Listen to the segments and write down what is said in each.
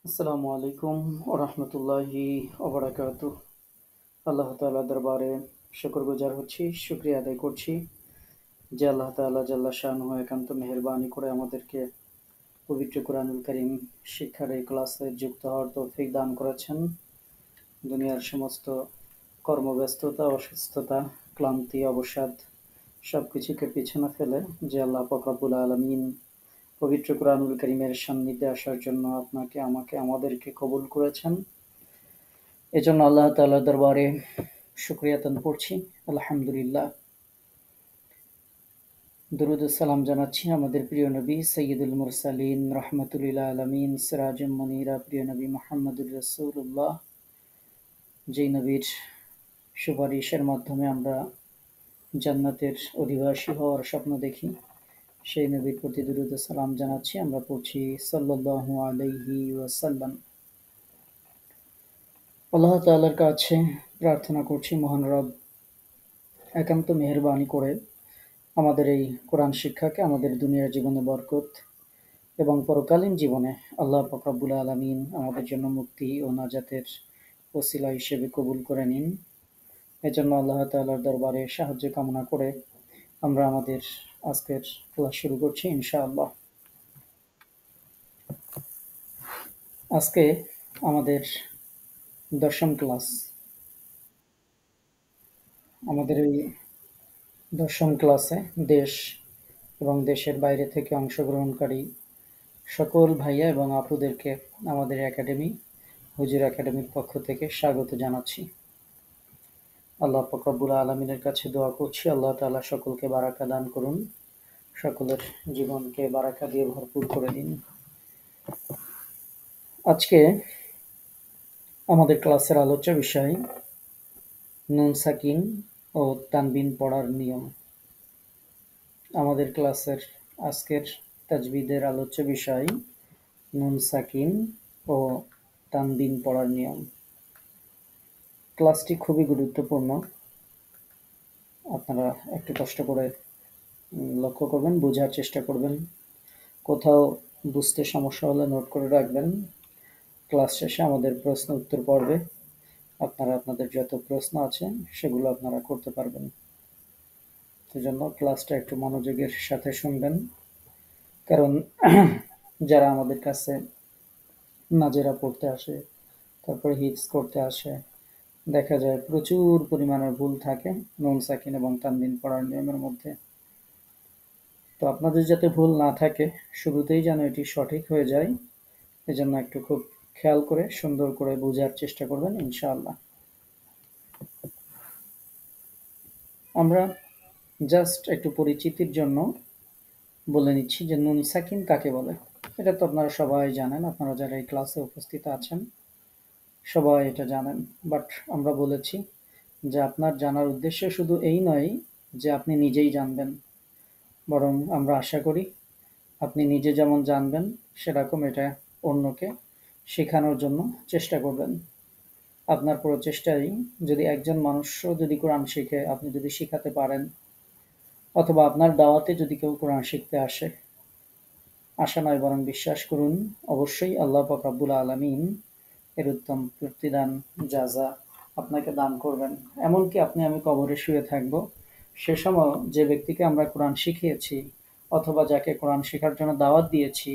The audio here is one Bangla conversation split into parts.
আসসালামু আলাইকুম ওরহমতুল্লাহি ওবরাকাতু। আল্লাহ তাআলা দরবারে শুকরগুজার হচ্ছি, শুকরিয়া আদায় করছি যে আল্লাহ তাআলা জাল্লা শাআনুহু একান্ত মেহেরবানি করে আমাদেরকে পবিত্র কোরআনুল কারীম শিক্ষার এই ক্লাসে যুক্ত হওয়ার তৌফিক দান করেছেন। দুনিয়ার সমস্ত কর্মব্যস্ততা, অসুস্থতা, ক্লান্তি, অবসাদ সবকিছুকে পিছনে ফেলে যে আল্লাহ পাক রব্বুল আলামিন পবিত্র কোরআনুল কারীমের সান্নিধ্যে আসার জন্য আপনাকে, আমাকে, আমাদেরকে কবুল করেছেন। এজন্য আল্লাহ তাআলার দরবারে শুকরিয়া আদান করছি। আলহামদুলিল্লাহ। দরুদ ও সালাম জানাচ্ছি আমাদের প্রিয় নবী সৈয়দুল মুরসালিন রাহমাতুল লিল আলামিন সিরাজুম মুনীরা প্রিয় নবী মুহাম্মদুর রাসূলুল্লাহ, যেই নবীর সুপারিশের মাধ্যমে আমরা জান্নাতের অধিবাসী হওয়ার স্বপ্ন দেখি, সেই নবীর প্রতি দরুদ ও সালাম জানাচ্ছি। আমরা পড়ছি সাল্লাল্লাহু আলাইহি ওয়াসাল্লাম। আল্লাহ তাআলার কাছে প্রার্থনা করছি মহান রব একান্ত মেহেরবানি করে আমাদের এই কোরআন শিক্ষাকে আমাদের দুনিয়ার জীবনে বরকত এবং পরকালীন জীবনে আল্লাহ পাক রব্বুল আলামিন আমাদের জন্য মুক্তি ও নাজাতের ওসিলা হিসেবে কবুল করে নিন। এজন্য আল্লাহ তাআলার দরবারে সাহায্য কামনা করে আমরা আমাদের আজকের ক্লাস শুরু করছি ইনশাআল্লাহ। আজকে আমাদের দশম ক্লাস। আমাদের এই দশম ক্লাসে দেশ এবং দেশের বাইরে থেকে অংশগ্রহণকারী সকল ভাইয়া এবং আপুদেরকে আমাদের একাডেমি, হুজুর একাডেমির পক্ষ থেকে স্বাগত জানাচ্ছি। আল্লাহ পাক রব্বুল আলামিনের কাছে দোয়া করছি আল্লাহ তাআলা সকলকে বারাকা দান করুন, সকলের জীবনকে বারাকা দিয়ে ভরপুর করে দিন। আজকে আমাদের ক্লাসের আলোচ্য বিষয় নুন সাকিন ও তানবিন পড়ার নিয়ম। আমাদের ক্লাসের আজকের তাজবিদের আলোচ্য বিষয় নুন সাকিন ও তানবিন পড়ার নিয়ম। ক্লাসটি খুবই গুরুত্বপূর্ণ, আপনারা একটু কষ্ট করে লক্ষ্য করবেন, বোঝার চেষ্টা করবেন। কোথাও বুঝতে সমস্যা হলে নোট করে রাখবেন। ক্লাস শেষে আমাদের প্রশ্ন উত্তর পর্বে আপনারা আপনাদের যত প্রশ্ন আছে সেগুলো আপনারা করতে পারবেন। সেজন্য ক্লাসটা একটু মনোযোগের সাথে শুনবেন, কারণ যারা আমাদের কাছে নাজেরা পড়তে আসে, তারপরে হিফজ করতে আসে, দেখা যায় প্রচুর পরিমাণের ভুল থাকে নুন সাকিন এবং তানবিন পড়ার নিয়মের মধ্যে। তো আপনাদের যাতে ভুল না থাকে, শুরুতেই যেন এটি সঠিক হয়ে যায়, এজন্য একটু খুব খেয়াল করে সুন্দর করে বোঝার চেষ্টা করবেন ইনশাআল্লাহ। আমরা জাস্ট একটু পরিচিতির জন্য বলে নিচ্ছি যে নুন সাকিন কাকে বলে। এটা তো আপনারা সবাই জানেন, আপনারা যারা এই ক্লাসে উপস্থিত আছেন সবাই এটা জানেন। বাট আমরা বলেছি যে আপনার জানার উদ্দেশ্য শুধু এই নয় যে আপনি নিজেই জানবেন, বরং আমরা আশা করি আপনি নিজে যেমন জানবেন সেরকম এটা অন্যকে শেখানোর জন্য চেষ্টা করবেন। আপনার প্রচেষ্টায় যদি একজন মানুষও যদি কোরআন শিখে, আপনি যদি শিখাতে পারেন, অথবা আপনার দাওয়াতে যদি কেউ কোরআন শিখতে আসে, আশা নয় বরং বিশ্বাস করুন অবশ্যই আল্লাহ পাক রব্বুল আলামিন এর উত্তম প্রতিদান জাযা আপনাকে দান করবেন। এমনকি আপনি আমি কবরে শুয়ে থাকব, সে সময় যে ব্যক্তিকে আমরা কোরআন শিখিয়েছি অথবা যাকে কোরআন শেখার জন্য দাওয়াত দিয়েছি,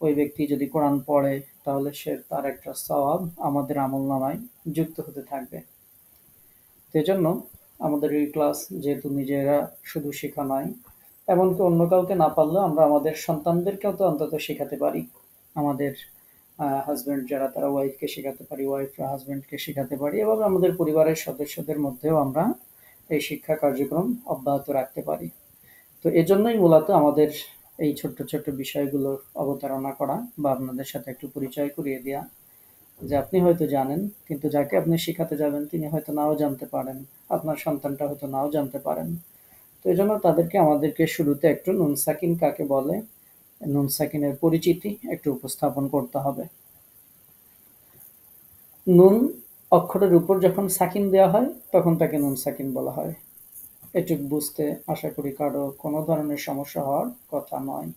ওই ব্যক্তি যদি কোরআন পড়ে তাহলে তার একটা সওয়াব আমাদের আমলনামায় যুক্ত হতে থাকবে। সেজন্য আমাদের এই ক্লাস যেহেতু নিজেরা শুধু শেখা নয়, এমনকি অন্য কাউকে না পারলেও আমরা আমাদের সন্তানদেরকেও তো অন্তত শেখাতে পারি। আমাদের হাজব্যান্ড যারা, তারা ওয়াইফকে শেখাতে পারি, ওয়াইফরা হাজব্যান্ডকে শেখাতে পারি। এভাবে আমাদের পরিবারের সদস্যদের মধ্যেও আমরা এই শিক্ষা কার্যক্রম অব্যাহত রাখতে পারি। তো এজন্যই মূলত আমাদের এই ছোট্ট ছোট্ট বিষয়গুলো অবতারণা করা বা আপনাদের সাথে একটু পরিচয় করিয়ে দেওয়া, যে আপনি হয়তো জানেন কিন্তু যাকে আপনি শেখাতে যাবেন তিনি হয়তো নাও জানতে পারেন, আপনার সন্তানটা হয়তো নাও জানতে পারেন। তো এই জন্য আমাদেরকে শুরুতে একটু নুন সাকিন কাকে বলে, নুন সাকিনের পরিচিতি একটু উপস্থাপন করতে হবে। নুন অক্ষরের উপর যখন সাকিন দেওয়া হয় তখন তাকে নুন সাকিন বলা হয়। এটুকু বুঝতে আশা করি কারো কোনো ধরনের সমস্যা হওয়ার কথা নয়।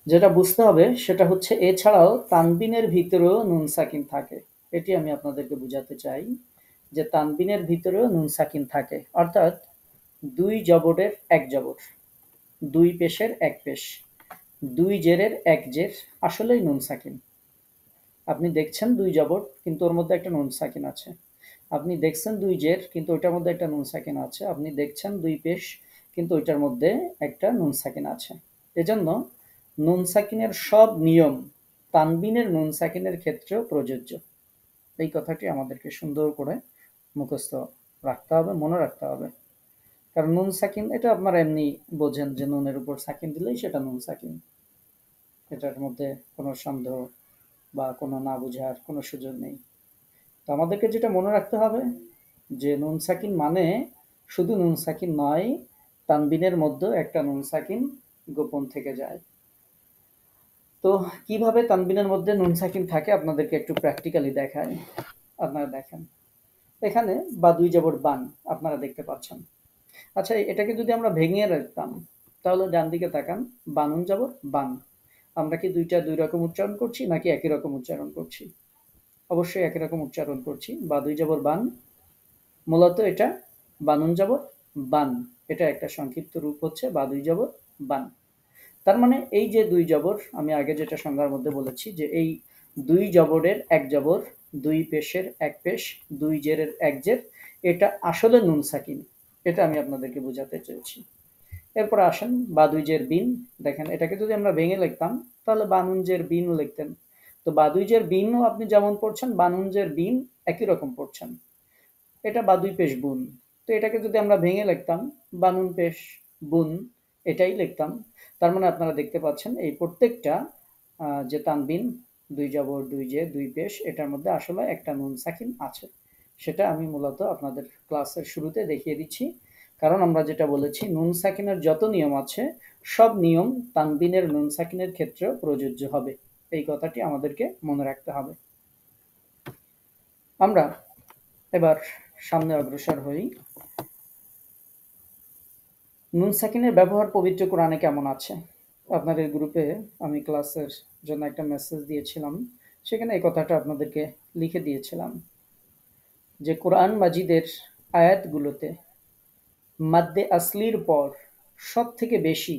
যেটা বুঝতে হবে সেটা হচ্ছে এছাড়াও তানবিনের ভিতরেও নুন সাকিন থাকে। এটি আমি আপনাদেরকে বুঝাতে চাই যে তানবিনের ভিতরেও নুন সাকিন থাকে, অর্থাৎ দুই জবরের এক জবর, দুই পেশের এক পেশ, দুই জেরের এক জের, আসলেই নুন সাকিন। আপনি দেখছেন দুই জবর কিন্তু ওর মধ্যে একটা নুন সাকিন আছে। আপনি দেখছেন দুই জের কিন্তু ওইটার মধ্যে একটা নুন সাকিন আছে। আপনি দেখছেন দুই পেশ কিন্তু ওইটার মধ্যে একটা নুন সাকিন আছে। এজন্য নুন সাকিনের সব নিয়ম তানবিনের নুন সাকিনের ক্ষেত্রেও প্রযোজ্য। এই কথাটি আমাদেরকে সুন্দর করে মুখস্থ রাখতে হবে, মনে রাখতে হবে। কারণ নুন সাকিন এটা আপনারা এমনি বোঝেন যে নুনের উপর সাকিন দিলেই সেটা নুন সাকিন। এটার মধ্যে কোনো সন্দেহ বা কোনো না বুঝার কোনো সুযোগ নেই। তো আমাদেরকে যেটা মনে রাখতে হবে যে নুন সাকিন মানে শুধু নুন সাকিন নয়, তানবিনের মধ্যে একটা নুন সাকিন গোপন থেকে যায়। তো কিভাবে তানবিনের মধ্যে নুন সাকিন থাকে আপনাদেরকে একটু প্র্যাকটিক্যালি দেখায়। আপনারা দেখেন এখানে বা দুই জবর বান আপনারা দেখতে পাচ্ছেন। আচ্ছা, এটাকে যদি আমরা ভেঙে রাখতাম তাহলে ডান দিকে তাকান, বানুন জবর বান। আমরা কি দুইটা দুই রকম উচ্চারণ করছি নাকি একই রকম উচ্চারণ করছি? অবশ্যই একই রকম উচ্চারণ করছি। বা দুই জবর বান, মূলত এটা বানুন জবর বান। এটা একটা সংক্ষিপ্ত রূপ হচ্ছে বা দুই জবর বান। তার মানে এই যে দুই জবর, আমি আগে যেটা সংজ্ঞার মধ্যে বলেছি যে এই দুই জবরের এক জবর, দুই পেশের এক পেশ, দুই জেরের এক জের, এটা আসলে নুন সাকিন। এটা আমি আপনাদেরকে বোঝাতে চেয়েছি। এরপর আসেন বা দুই জের বিন। দেখেন এটাকে যদি আমরা ভেঙে লিখতাম তাহলে বানুঞ্জের বিন লিখতেন। তো বাদুইজের বিনও আপনি যেমন পড়ছেন বানুঞ্জের বিন একই রকম পড়ছেন। এটা বাদুই পেশ বুন। তো এটাকে যদি আমরা ভেঙে লিখতাম বানুন পেশ বুন, এটাই লিখতাম। তার মানে আপনারা দেখতে পাচ্ছেন এই প্রত্যেকটা যে তানবিন, দুই জবর দুই জে দুই পেশ, এটার মধ্যে আসলে একটা নুন সাকিন আছে। সেটা আমি মূলত আপনাদের ক্লাসের শুরুতে দেখিয়ে দিচ্ছি। কারণ আমরা যেটা বলেছি নুন সাকিনের যত নিয়ম আছে সব নিয়ম তানবিনের নুন সাকিনের ক্ষেত্রেও প্রযোজ্য হবে। এই কথাটি আমাদেরকে মনে রাখতে হবে। আমরা এবার সামনে অগ্রসর হই। নুন সাকিনের ব্যবহার পবিত্র কোরআনে কেমন আছে? আপনাদের গ্রুপে আমি ক্লাসের জন্য একটা মেসেজ দিয়েছিলাম, সেখানে এই কথাটা আপনাদেরকে লিখে দিয়েছিলাম যে কোরআন মাজিদের আয়াতগুলোতে মাদ্দে আসলির পর সব থেকে বেশি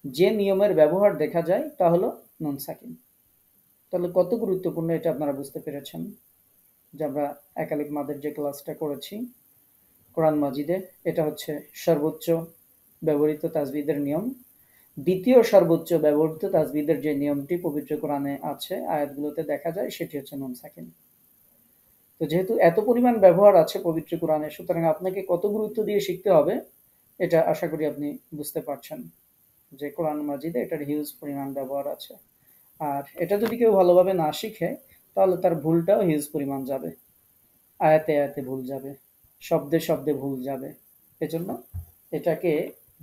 যে নিয়মের ব্যবহার দেখা যায় তা হলো নুন সাকিন। তাহলে কত গুরুত্বপূর্ণ এটা আপনারা বুঝতে পেরেছেন যে আমরা একালিক মাদের যে ক্লাসটা করেছি কোরআন মাজিদে, এটা হচ্ছে সর্বোচ্চ ব্যবহৃত তাজবিদের নিয়ম। দ্বিতীয় সর্বোচ্চ ব্যবহৃত তাজবিদের যে নিয়মটি পবিত্র কোরআনে আছে, আয়াতগুলোতে দেখা যায়, সেটি হচ্ছে নুন সাকিন। তো যেহেতু এত পরিমাণ ব্যবহার আছে পবিত্র কোরআনে, সুতরাং আপনাকে কত গুরুত্ব দিয়ে শিখতে হবে এটা আশা করি আপনি বুঝতে পারছেন যে কোরআন মাজিদে এটার হিউজ পরিমাণ ব্যবহার আছে। আর এটা যদি কেউ ভালোভাবে না শিখে তাহলে তার ভুলটাও হিউজ পরিমাণ যাবে, আয়াতে আয়াতে ভুল যাবে, শব্দে শব্দে ভুল যাবে। এজন্য এটাকে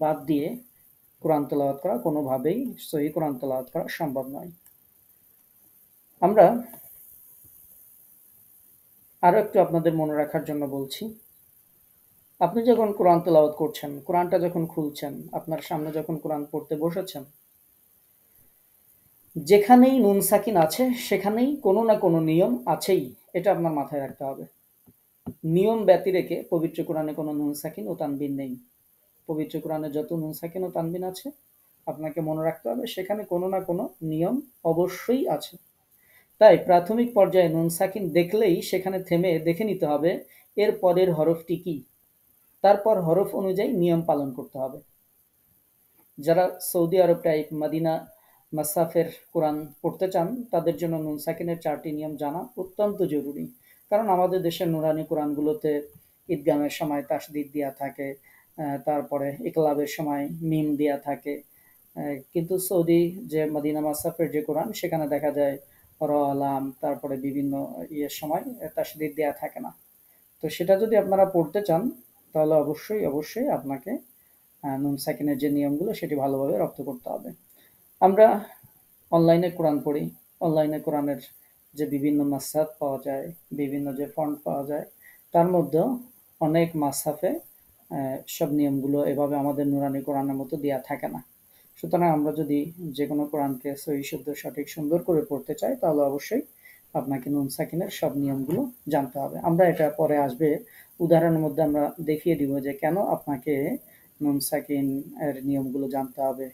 বাদ দিয়ে কোরআন তেলাওয়াত করা কোনোভাবেই সহি কোরআন তেলাওয়াত করা সম্ভব নয়। আমরা আরো একটু আপনাদের মনে রাখার জন্য বলছি, আপনি যখন কোরআন তেলাওয়াত করছেন, কোরআনটা যখন খুলছেন, আপনার সামনে যখন কোরআন পড়তে বসেছেন, যেখানেই নুন সাকিন আছে সেখানেই কোনো না কোনো নিয়ম আছেই। এটা আপনার মাথায় রাখতে হবে। নিয়ম ব্যতি রেখে পবিত্র কোরআনে কোনো নুন সাকিন ও তানবিন নেই। পবিত্র কোরআনে যত নুন সাকিন ও তানবিন আছে আপনাকে মনে রাখতে হবে সেখানে কোনো না কোনো নিয়ম অবশ্যই আছে। তাই প্রাথমিক পর্যায়ে নুন সাকিন দেখলেই সেখানে থেমে দেখে নিতে হবে এর পরের হরফটি কি, তারপর হরফ অনুযায়ী নিয়ম পালন করতে হবে। যারা সৌদি আরব টাইপ মদিনা মাসাফের কোরআন পড়তে চান তাদের জন্য নুন সাকিনের 4টি নিয়ম জানা অত্যন্ত জরুরি। কারণ আমাদের দেশের নুরানি কোরআনগুলোতে ঈদগামের সময় তাসদিদ দেওয়া থাকে, তারপরে ইকলাবের সময় মিম দেওয়া থাকে। কিন্তু সৌদি যে মদিনা মাসাফের যে কোরআন সেখানে দেখা যায় র আলাম, তারপরে বিভিন্ন ইয়ের সময় তাসদিদ দেওয়া থাকে না। তো সেটা যদি আপনারা পড়তে চান তাহলে অবশ্যই অবশ্যই আপনাকে নুন সাকিনের যে নিয়মগুলো সেটি ভালোভাবে রপ্ত করতে হবে। আমরা অনলাইনে কোরআন পড়ি। অনলাইনে কোরআনের যে বিভিন্ন মাসহাফ পাওয়া যায়, বিভিন্ন যে ফন্ট পাওয়া যায়, তার মধ্যেও অনেক মাসহাফে সব নিয়মগুলো এভাবে আমাদের নুরানি কোরআনের মতো দেওয়া থাকে না। সুতরাং আমরা যদি যে কোনো কোরআনকে সহি শুদ্ধ সঠিক সুন্দর করে পড়তে চাই তাহলে অবশ্যই আপনাকে নুন সাকিনের সব নিয়মগুলো জানতে হবে। আমরা এটা পরে আসবে উদাহরণের মধ্যে আমরা দেখিয়ে দিব যে কেন আপনাকে নুন সাকিন এর নিয়মগুলো জানতে হবে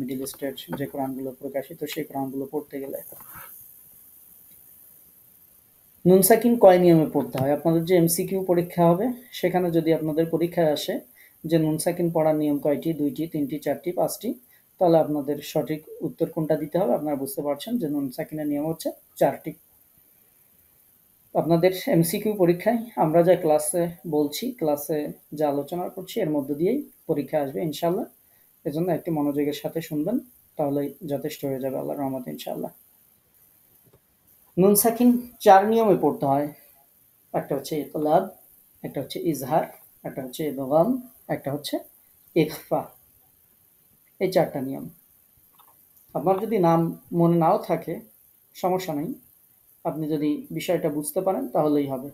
মিডিল ইস্টের যে কোরআনগুলো প্রকাশিত সেই কোরআনগুলো পড়তে গেলে। নুন সাকিন কয় নিয়মে পড়তে হয়? আপনাদের যে এমসিকিউ পরীক্ষা হবে সেখানে যদি আপনাদের পরীক্ষায় আসে যে নুন সাকিন পড়ার নিয়ম কয়টি, 2টি, 3টি, 4টি, 5টি, তাহলে আপনাদের সঠিক উত্তর কোনটা দিতে হবে আপনারা বুঝতে পারছেন যে নুন সাকিনের নিয়ম হচ্ছে 4টি। আপনাদের এমসিকিউ পরীক্ষায় আমরা যা ক্লাসে বলছি, ক্লাসে যা আলোচনা করছি এর মধ্য দিয়েই পরীক্ষা আসবে ইনশাল্লাহ। এজন্য একটু মনোযোগের সাথে শুনবেন, তাহলেই যথেষ্ট হয়ে যাবে আল্লাহর রহমতে ইনশাল্লাহ। নুন সাকিন 4 নিয়মে পড়তে হয়। একটা হচ্ছে ইতলাব, একটা হচ্ছে ইজহার, একটা হচ্ছে ইদগাম, একটা হচ্ছে ইখফা। এই 4টা নিয়ম। আপনার যদি নাম মনে নাও থাকে সমস্যা নেই, আপনি যদি বিষয়টা বুঝতে পারেন তাহলেই হবে।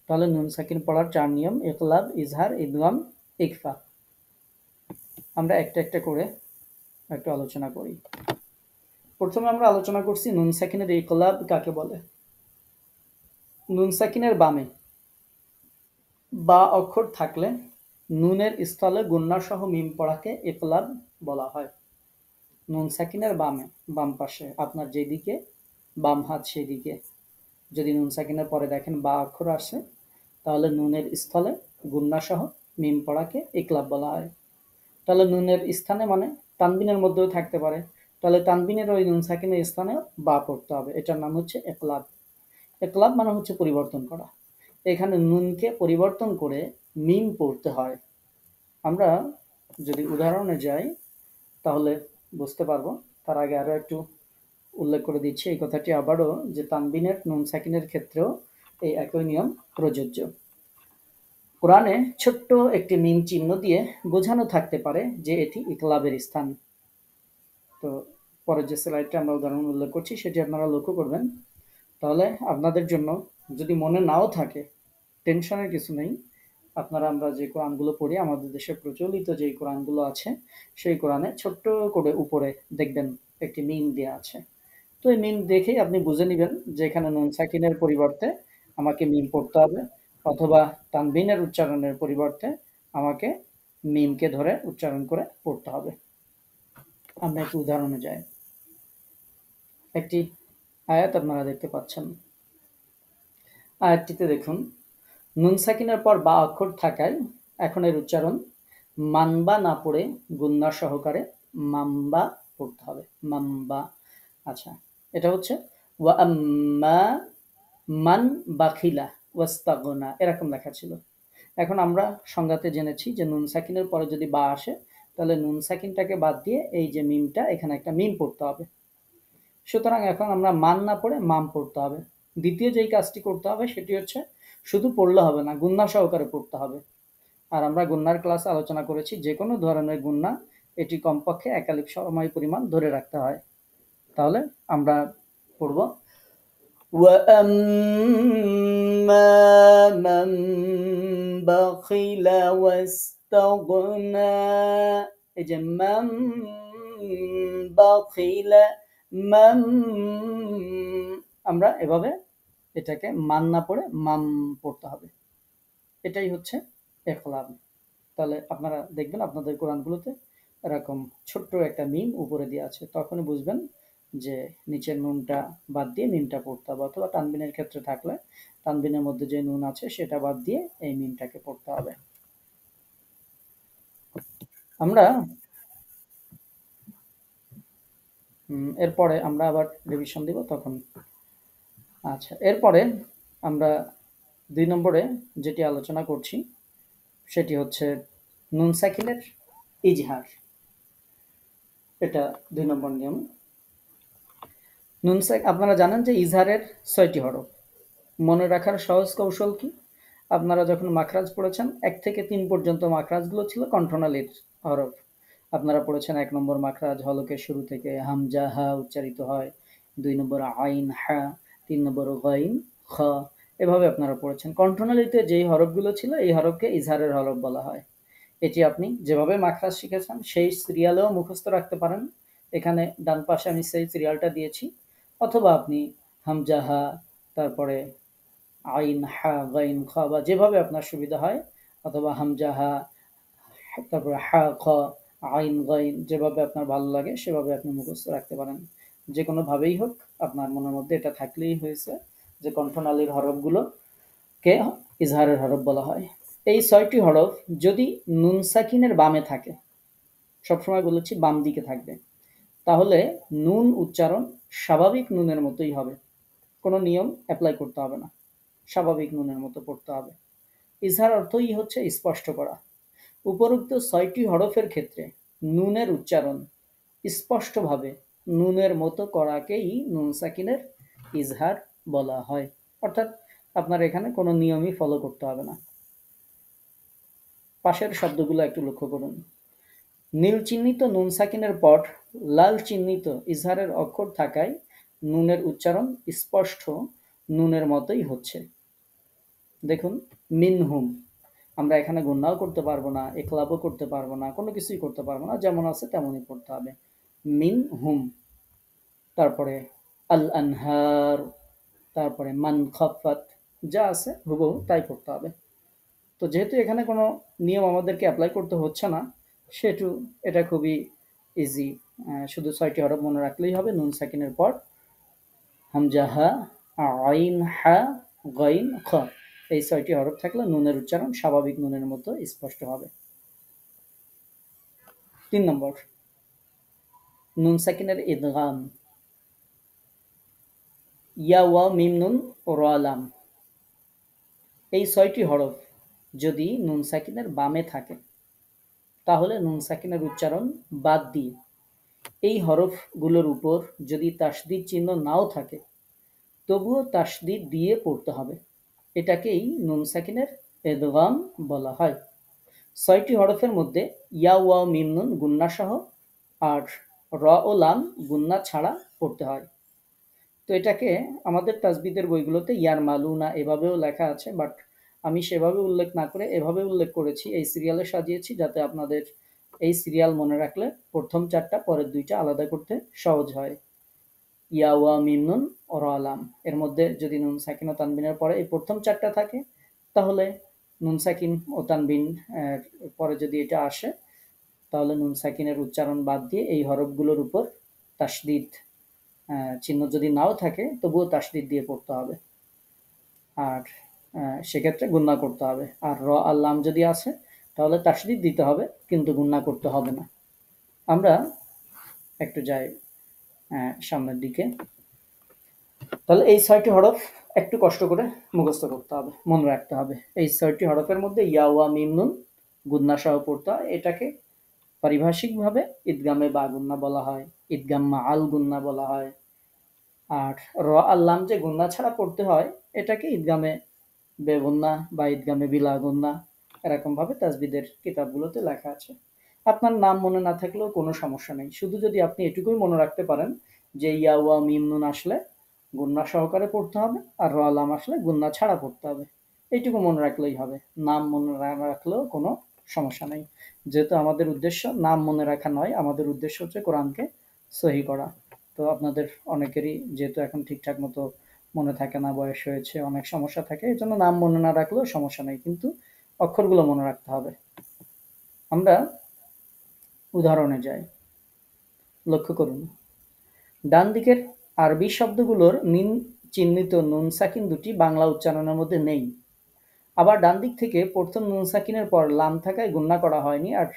তাহলে নুন সাকিন পড়ার 4 নিয়ম: ইকলাব, ইজহার, ইদগাম, ইখফা। আমরা একটা একটা করে একটু আলোচনা করি। প্রথমে আমরা আলোচনা করছি নুন সাকিনের ইকলাব কাকে বলে। নুন সাকিনের বামে বা অক্ষর থাকলে নুনের স্থলে গুন্না সহ মিম পড়াকে ইকলাব বলা হয়। নুন সাকিনের বামে, বাম পাশে, আপনার যেদিকে বাম হাত সেদিকে যদি নুন সাকিনের পরে দেখেন বা অক্ষর আসে তাহলে নুনের স্থলে গুন্না সহ মিম পড়াকে ইকলাব বলা হয়। তাহলে নুনের স্থানে মানে তানবিনের মধ্যেও থাকতে পারে, তাহলে তানবিনের ওই নুন সাকিনের স্থানে বা পড়তে হবে। এটার নাম হচ্ছে একলাব। একলাব মানে হচ্ছে পরিবর্তন করা। এখানে নুনকে পরিবর্তন করে মিম পড়তে হয়। আমরা যদি উদাহরণে যাই তাহলে বুঝতে পারবো। তার আগে আরো একটু উল্লেখ করে দিচ্ছি এই কথাটি আবারও, যে তানবিনের নুন সাকিনের ক্ষেত্রেও এই একই নিয়ম প্রযোজ্য। কোরআনে ছোট্ট একটি মিম চিহ্ন দিয়ে বোঝানো থাকতে পারে যে এটি ইকলাবের স্থান। তো পরের যে স্লাইডটা আমরা উদাহরণ উল্লেখ করছি সেটি আপনারা লক্ষ্য করবেন। তাহলে আপনাদের জন্য যদি মনে নাও থাকে টেনশনের কিছু নেই। আপনারা আমরা যে কোরআনগুলো পড়ি আমাদের দেশে প্রচলিত যে কোরআনগুলো আছে সেই কোরআনে ছোট্ট করে উপরে দেখবেন একটি মিম দেওয়া আছে। তো এই মিম দেখেই আপনি বুঝে নেবেন যে এখানে নুন সাকিনের পরিবর্তে আমাকে মিম পড়তে হবে, অথবা তানবিনের উচ্চারণের পরিবর্তে আমাকে মিমকে ধরে উচ্চারণ করে পড়তে হবে। আমরা একটু উদাহরণে যাই। একটি আয়াত আপনারা দেখতে পাচ্ছেন। আয়াতটিতে দেখুন, নুন সাকিনের পর বা অক্ষর থাকায় এখন এর উচ্চারণ মানবা না পড়ে গুন্না সহকারে মাম্বা পড়তে হবে। মাম্বা। আচ্ছা, এটা হচ্ছে ওয়া আম্মা মান বাখিলা ওয়াস্তাগনা, এরকম লেখা ছিল। এখন আমরা সংজ্ঞাতে জেনেছি যে নুন সাকিনের পরে যদি বা আসে তাহলে নুন সাকিনটাকে বাদ দিয়ে এই যে মিমটা, এখানে একটা মিম পড়তে হবে। সুতরাং এখন আমরা মান না পড়ে মাম পড়তে হবে। দ্বিতীয় যেই কাজটি করতে হবে সেটি হচ্ছে শুধু পড়লে হবে না, গুন্না সহকারে পড়তে হবে। আর আমরা গুন্নার ক্লাসে আলোচনা করেছি যে কোনো ধরনের গুন্না এটি কমপক্ষে 1 আলিফ সময় পরিমাণ ধরে রাখতে হয়। তাহলে আমরা পড়ব وَأَمَّا مَن بَخِلَ وَاسْتَغْنَى। এই যে মান বাখিলা, মান, আমরা এভাবে এটাকে মান না পড়ে মাম পড়তে হবে। এটাই হচ্ছে ইখলাব। তাহলে আপনারা দেখবেন আপনাদের কোরআনগুলোতে এরকম ছোট্ট একটা মিম উপরে দেওয়া আছে, তখনই বুঝবেন যে নিচের নুনটা বাদ দিয়ে মিমটা পড়তে হবে, অথবা তানবিনের ক্ষেত্রে থাকলে তানবিনের মধ্যে যে নুন আছে সেটা বাদ দিয়ে এই মিমটাকে পড়তে হবে। আমরা এরপরে আমরা আবার রিভিশন দিব তখন। আচ্ছা, এরপরে আমরা 2 নম্বরে যেটি আলোচনা করছি সেটি হচ্ছে নুন সাকিনের ইজহার। এটা 2 নম্বর নিয়ম। নুন সাকিন, আপনারা জানেন যে ইজহারের 6টি হরফ। মনে রাখার সহজ কৌশল কি? আপনারা যখন মাখরাজ পড়েছেন 1 থেকে 3 পর্যন্ত মাখরাজগুলো ছিল কণ্ঠনালীর হরফ। আপনারা পড়েছেন 1 নম্বর মাখরাজ হলকের শুরু থেকে হামজা হা উচ্চারিত হয়, 2 নম্বর আইন হা, 3 নম্বর গাইন খ, এভাবে আপনারা পড়েছেন। কণ্ঠনালীতে যেই হরফগুলো ছিল এই হরফকে ইজহারের হরফ বলা হয়। এটি আপনি যেভাবে মাখরাজ শিখেছেন সেই সিরিয়ালেও মুখস্থ রাখতে পারেন। এখানে ডান পাশে আমি সেই সিরিয়ালটা দিয়েছি, অথবা আপনি হামজা হা, তারপরে আইন হা গাইন খ, বা যেভাবে আপনার সুবিধা হয়, অথবা হামজা হা, তারপরে হা খ, আইন গাইন, যেভাবে আপনার ভালো লাগে সেভাবে আপনি মুখস্থ রাখতে পারেন। যে কোনো ভাবেই হোক, আপনার মনের মধ্যে এটা থাকলেই হয়েছে যে কণ্ঠনালীর হরফগুলোকে ইজহারের হরফ বলা হয়। এই ৬টি হরফ যদি নুন সাকিনের বামে থাকে, সবসময় বলেছি বাম দিকে থাকবে, তাহলে নুন উচ্চারণ স্বাভাবিক নুনের মতোই হবে, কোনো নিয়ম অ্যাপ্লাই করতে হবে না, স্বাভাবিক নুনের মতো পড়তে হবে। ইজহার অর্থই হচ্ছে স্পষ্ট করা। উপরোক্ত ৬টি হরফের ক্ষেত্রে নুনের উচ্চারণ স্পষ্টভাবে নুনের মতো করাকেই নুন সাকিনের ইজহার বলা হয়। অর্থাৎ আপনার এখানে কোনো নিয়মই ফলো করতে হবে না। পাশের শব্দগুলো একটু লক্ষ্য করুন। নীল চিহ্নিত নুন সাকিনের পর লাল চিহ্নিত ইজহারের অক্ষর থাকায় নুনের উচ্চারণ স্পষ্ট নুনের মতোই হচ্ছে। দেখুন, মিনহুম, আমরা এখানে গুণনাও করতে পারবো না, একলাবও করতে পারবো না, কোনো কিছুই করতে পারবো না, যেমন আছে তেমনই পড়তে হবে, মিন হুম। তারপরে আল আনহার, তারপরে মান খাফাত, যা আছে হুবহু তাই পড়তে হবে। তো যেহেতু এখানে কোনো নিয়ম আমাদেরকে অ্যাপ্লাই করতে হচ্ছে না, সেহেতু এটা খুবই ইজি। শুধু ৬টি হরফ মনে রাখলেই হবে। নুন সাকিনের পর হামজা হা, আইন হা, গাইন খ, এই ৬টি হরফ থাকলে নুনের উচ্চারণ স্বাভাবিক নুনের মতো স্পষ্ট হবে। ৩ নম্বর, নুন সাকিনের ইদগাম। ইয়া ওয়া মিম নুন র লাম, এই ৬টি হরফ যদি নুন সাকিনের বামে থাকে, তাহলে নুন সাকিনের উচ্চারণ বাদ দিয়ে এই হরফগুলোর উপর যদি তাসদিদ চিহ্ন নাও থাকে, তবুও তাসদিদ দিয়ে পড়তে হবে। এটাকেই নুন সাকিনের ইদগাম বলা হয়। ৬টি হরফের মধ্যে ইয়া ওয়া মিম নুন গুন্না সহ আর র ও লাম গুন্না ছাড়া পড়তে হয়। তো এটাকে আমাদের তাজবিদের বইগুলোতে ইয়ার মালুনা এভাবেও লেখা আছে, বাট আমি সেভাবে উল্লেখ না করে এভাবে উল্লেখ করেছি, এই সিরিয়ালে সাজিয়েছি, যাতে আপনাদের এই সিরিয়াল মনে রাখলে প্রথম 4টা পরের 2টা আলাদা করতে সহজ হয়। ইয়া ওয়া মিম নুন র লাম, এর মধ্যে যদি নুন সাকিন ও তানবিনের পরে এই প্রথম 4টা থাকে, তাহলে নুন সাকিন ও তানবিন পরে যদি এটা আসে, তাহলে নুন সাকিনের উচ্চারণ বাদ দিয়ে এই হরফগুলোর উপর তাসদিদ চিহ্ন যদি নাও থাকে, তবুও তাসদিদ দিয়ে পড়তে হবে, আর সেক্ষেত্রে গুন্না করতে হবে। আর র আর লাম যদি আসে, তাহলে তাসদিদ দিতে হবে, কিন্তু গুন্না করতে হবে না। আমরা একটু যাই সামনের দিকে। তাহলে এই 6টি হরফ একটু কষ্ট করে মুখস্থ করতে হবে, মনে রাখতে হবে। এই 6টি হরফের মধ্যে ইয়া ওয়া মিম নুন গুন্না সহ পড়তে হয়। এটাকে পারিভাষিকভাবে ঈদগামে বা গুন্না বলা হয়, ঈদগাম মা আল গুন্না বলা হয়। আর র আল্লাম যে গুন্না ছাড়া পড়তে হয়, এটাকে ঈদগামে বেগুন্না বা ঈদগামে বিলা গুন্না, এরকমভাবে তাজবিদের কিতাবগুলোতে লেখা আছে। আপনার নাম মনে না থাকলেও কোনো সমস্যা নেই, শুধু যদি আপনি এটুকুই মনে রাখতে পারেন যে ইয়া ওয়া মিম নুন আসলে গুন্না সহকারে পড়তে হবে, আর র আলাম আসলে গুন্না ছাড়া পড়তে হবে, এইটুকু মনে রাখলেই হবে। নাম মনে না রাখলেও কোনো সমস্যা নেই, যেহেতু আমাদের উদ্দেশ্য নাম মনে রাখা নয়, আমাদের উদ্দেশ্য হচ্ছে কোরআনকে সহি করা। তো আপনাদের অনেকেরই যেহেতু এখন ঠিকঠাক মতো মনে থাকে না, বয়স হয়েছে, অনেক সমস্যা থাকে, এই জন্য নাম মনে না রাখলেও সমস্যা নেই, কিন্তু অক্ষরগুলো মনে রাখতে হবে। আমরা উদাহরণে যাই, লক্ষ্য করুন। ডান দিকের আরবি শব্দগুলোর নিন চিহ্নিত নুন সাকিন দুটি বাংলা উচ্চারণের মধ্যে নেই। আবার ডান দিক থেকে প্রথম নুন সাকিনের পর লাম থাকায় গুণনা করা হয়নি, আর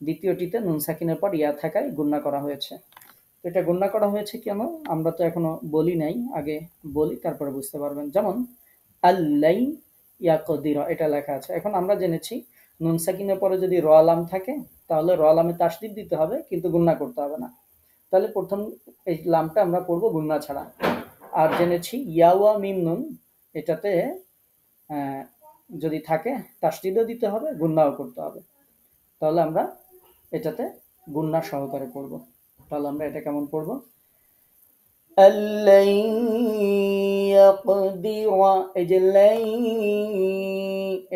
দ্বিতীয়টিতে নুন সাকিনের পর ইয়া থাকায় গুণনা করা হয়েছে। তো এটা গুণনা করা হয়েছে কেন, আমরা তো এখনো বলি নাই, আগে বলি তারপরে বুঝতে পারবেন। যেমন আল্লাই ইয়াকদির, এটা লেখা আছে। এখন আমরা জেনেছি নুন সাকিনের পরে যদি র লাম থাকে, তাহলে র লামে তাসদিদ দিতে হবে, কিন্তু গুণনা করতে হবে না। তাহলে প্রথম এই লামটা আমরা পড়বো গুণনা ছাড়া। আর জেনেছি ইয়াওয়া মিম নুন, এটাতে যদি থাকে তাসদিদও দিতে হবে, গুণনাও করতে হবে। তাহলে আমরা এটাতে গুণনা সহকারে পড়ব। তাহলে আমরা এটা কেমন পড়ব? এই যে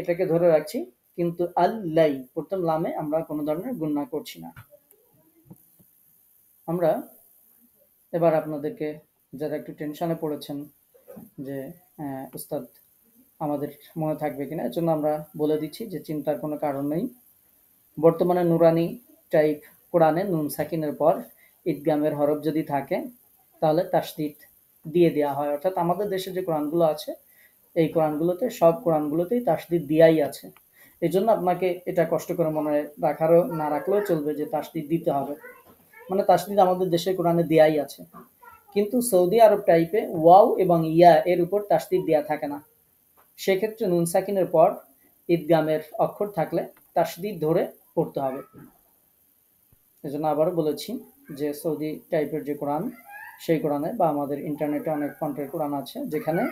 এটাকে ধরে রাখছি, কিন্তু আল্লাই প্রথম লামে আমরা কোনো ধরনের গুণনা করছি না। আমরা এবার আপনাদেরকে যারা একটু টেনশনে পড়েছেন যে উস্তাদ আমাদের মনে থাকবে কিনা, এর জন্য আমরা বলে দিচ্ছি যে চিন্তার কোনো কারণ নেই। বর্তমানে নুরানি টাইপ কোরআনে নুন সাকিনের পর ঈদগামের হরফ যদি থাকে তাহলে তাসদিদ দিয়ে দেওয়া হয়। অর্থাৎ আমাদের দেশে যে কোরআনগুলো আছে এই কোরআনগুলোতে সব কোরআনগুলোতেই তাসদিদ দেওয়াই আছে। এই জন্য আপনাকে এটা কষ্ট করে মনে রাখারও না রাখলেও চলবে যে তাসদিদ দিতে হবে। মানে তাসদিদ আমাদের দেশের কোরআনে দেওয়াই আছে, কিন্তু সৌদি আরব টাইপে ওয়াও এবং ইয়া এর উপর তাসদিদ দেওয়া থাকে না। সেক্ষেত্রে নুন সাকিনের পর ঈদগামের অক্ষর থাকলে তাসদিদ ধরে পড়তে হবে। এজন্য আবারও বলেছি যে সৌদি টাইপের যে কোরআন সেই কোরআনে বা আমাদের ইন্টারনেটে অনেক ফন্টের কোরআন আছে যেখানে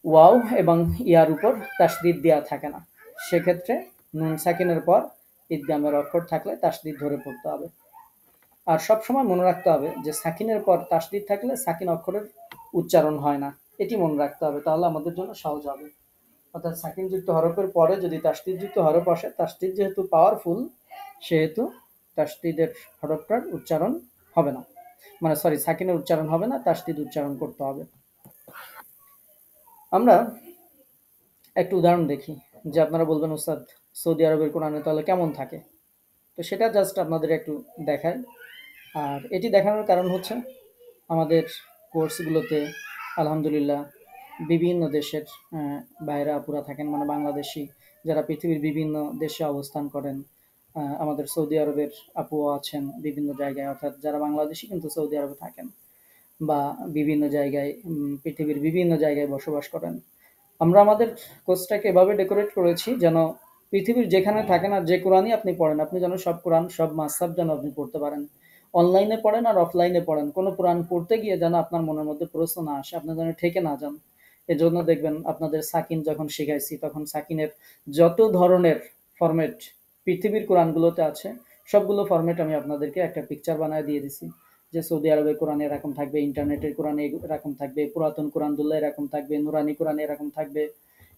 ওয়াও এবং ইয়ার উপর তাসদিদ দেওয়া থাকে না। সেক্ষেত্রে নুন সাকিনের পর ঈদগামের অক্ষর থাকলে তাসদিদ ধরে পড়তে হবে। আর সবসময় মনে রাখতে হবে যে সাকিনের পর তাসদিদ থাকলে সাকিন অক্ষরের উচ্চারণ হয় না, এটি মনে রাখতে হবে, তাহলে আমাদের জন্য সহজ হবে। অর্থাৎ সাকিনযুক্ত হরফের পরে যদি তাসদিদযুক্ত হরফ আসে, তাসদিদ যেহেতু পাওয়ারফুল সেহেতু তাসদিদের হরফটার উচ্চারণ হবে না, মানে সরি সাকিনের উচ্চারণ হবে না, তাসদিদ উচ্চারণ করতে হবে। আমরা একটু উদাহরণ দেখি যে আপনারা বলবেন উস্তাদ সৌদি আরবের কোরআনে তাহলে কেমন থাকে। তো সেটা জাস্ট আপনাদের একটু দেখায়। আর এটি দেখানোর কারণ হচ্ছে আমাদের কোর্সগুলোতে আলহামদুলিল্লাহ বিভিন্ন দেশের ভাইরা আপুরা থাকেন, মানে বাংলাদেশি যারা পৃথিবীর বিভিন্ন দেশে অবস্থান করেন। আমাদের সৌদি আরবের আপুও আছেন বিভিন্ন জায়গায়, অর্থাৎ যারা বাংলাদেশি কিন্তু সৌদি আরবে থাকেন বা বিভিন্ন জায়গায় পৃথিবীর বিভিন্ন জায়গায় বসবাস করেন। আমরা আমাদের কোর্সটাকে এভাবে ডেকোরেট করেছি যেন পৃথিবীর যেখানে থাকেন আর যে কোরআনই আপনি পড়েন, আপনি যেন সব কোরআন সব মাসহাব যেন আপনি পড়তে পারেন। অনলাইনে পড়েন আর অফলাইনে পড়েন, কোনো কোরআন পড়তে গিয়ে যেন আপনার মনের মধ্যে প্রশ্ন না আসে, আপনি যেন ঠেকে না যান। এজন্য দেখবেন আপনাদের সাকিন যখন শিখাইছি তখন সাকিনের যত ধরনের ফরম্যাট পৃথিবীর কোরআনগুলোতে আছে সবগুলো ফরম্যাট আমি আপনাদেরকে একটা পিকচার বানায় দিয়ে দিছি যে সৌদি আরবের কোরআনে এরকম থাকবে, ইন্টারনেটের কোরআনে এরকম থাকবে, পুরাতন কোরআনগুলো এরকম থাকবে, নুরানি কোরআনে এরকম থাকবে।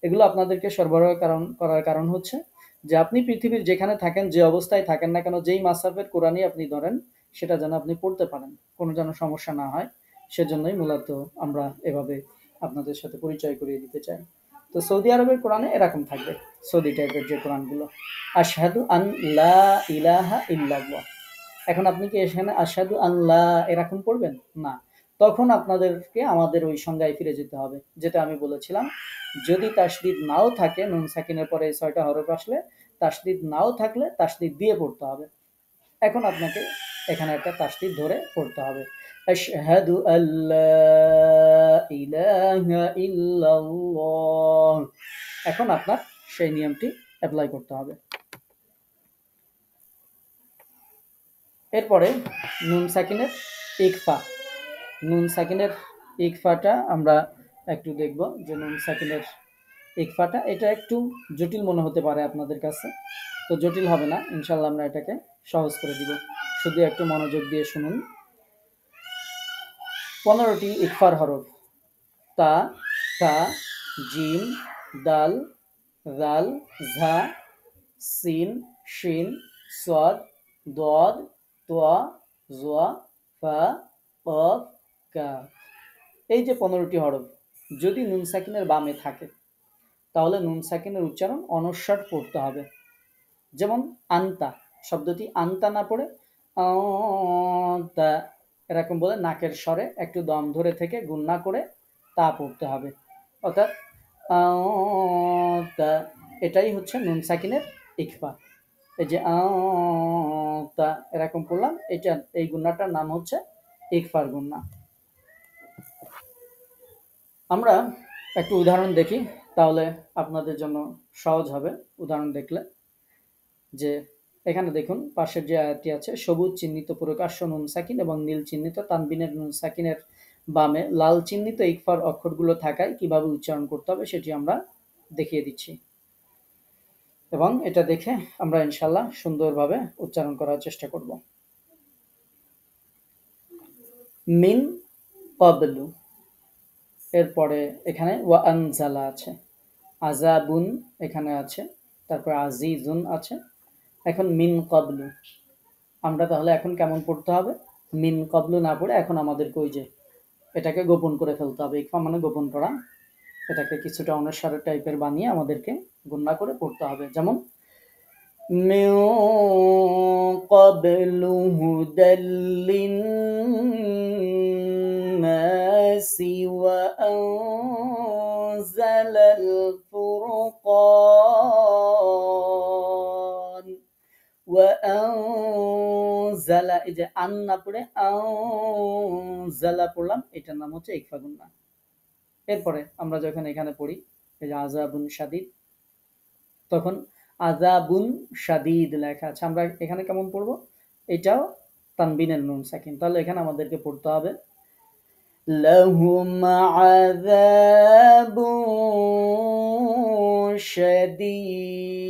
এগুলো আপনাদেরকে সরবরাহ করার কারণ হচ্ছে যে আপনি পৃথিবীর যেখানে থাকেন, যে অবস্থায় থাকেন না কেন, যেই মাসহাবের কোরআনই আপনি ধরেন সেটা যেন আপনি পড়তে পারেন, কোনো যেন সমস্যা না হয়। সেজন্যই মূলত আমরা এভাবে আপনাদের সাথে পরিচয় করিয়ে দিতে চাই। তো সৌদি আরবের কোরআনে এরকম থাকবে, সৌদি টাইপের যে কোরআনগুলো, আশহাদু আন লা ইলাহা ইল্লাল্লাহ। এখন আপনি কি এখানে আশহাদু আন লা এরকম পড়বেন না, তখন আপনাদেরকে আমাদের ওই সংজ্ঞায় ফিরে যেতে হবে যেটা আমি বলেছিলাম। যদি তাসদিদ নাও থাকে, নুন সাকিনের পরে এই ৬টা হরফ আসলে তাসদিদ নাও থাকলে তাসদিদ দিয়ে পড়তে হবে। এখন আপনাকে এখানে একটা তাসদিদ ধরে পড়তে হবে, আশহাদু আল্লা ইলাহা ইল্লাল্লাহ। এখন আপনার সেই নিয়মটি অ্যাপ্লাই করতে হবে। এরপরে নুন সাকিনের ইকফা। নুন সাকিনের ইকফাটা আমরা একটু দেখব যে নুন সাকিনের ইকফাটা এটা একটু জটিল মনে হতে পারে আপনাদের কাছে, তো জটিল হবে না ইনশাল্লাহ, আমরা এটাকে সহজ করে দিব। শুধু একটু মনোযোগ দিয়ে শুনুন। 15টি ইকফার হরফ: তা, তা, জিম, দাল, রাল, ঝা, সিন, শিন, সদ, দদ, তোয়া, জোয়া, ফা, কফ, কাফ। এই যে 15টি হরফ যদি নুন সাকিনের বামে থাকে তাহলে নুন সাকিনের উচ্চারণ অনস্বর পড়তে হবে। যেমন আন্তা শব্দটি আন্তা না পড়ে তা এরকম বলে নাকের স্বরে একটু দম ধরে থেকে গুণনা করে তা পড়তে হবে। অর্থাৎ তা, এটাই হচ্ছে নুন সাকিনের ইকফা। এই যে তা এরকম পড়লাম, এটা এই গুণনাটার নাম হচ্ছে ইকফার গুণনা। আমরা একটু উদাহরণ দেখি, তাহলে আপনাদের জন্য সহজ হবে উদাহরণ দেখলে। যে এখানে দেখুন পাশের যে আয়াতটি আছে, সবুজ চিহ্নিত প্রকাশ্য নুন সাকিন এবং নীল চিহ্নিত তানবিনের নুন সাকিনের বামে লাল চিহ্নিত ইকফার অক্ষরগুলো থাকায় কিভাবে উচ্চারণ করতে হবে সেটি আমরা দেখিয়ে দিচ্ছি, এবং এটা দেখে আমরা ইনশাল্লাহ সুন্দরভাবে উচ্চারণ করার চেষ্টা করব। মিন ক্বাবলু, এরপরে এখানে ওয়া আনজালা আছে, আযাবুন এখানে আছে, তারপর আজিজুন আছে। এখন মিন ক্বাবলু, আমরা তাহলে এখন কেমন পড়তে হবে? মিন ক্বাবলু না পড়ে এখন আমাদেরকে ওই যে এটাকে গোপন করে ফেলতে হবে। ইকফা মানে গোপন করা। এটাকে কিছুটা অনুসারে টাইপের বানিয়ে আমাদেরকে গুণনা করে পড়তে হবে। যেমন মিন ক্বাবলু হুদাল লিন্নাসি ওয়া আনজালাল ফুরকান ওয়া আনজালা, এই যে আন না পড়ে আনজালা পড়লাম, এটার নাম হচ্ছে ইকফা গুণনা। এরপরে আমরা যখন এখানে পড়ি এই যে আযাবুন শাদীদ, তখন আযাবুন শাদীদ লেখা আছে, আমরা এখানে কেমন পড়বো? এটাও তানবিনের নুন সাকিন। তাহলে এখানে আমাদেরকে পড়তে হবে লাহুম আযাবুন শাদীদ।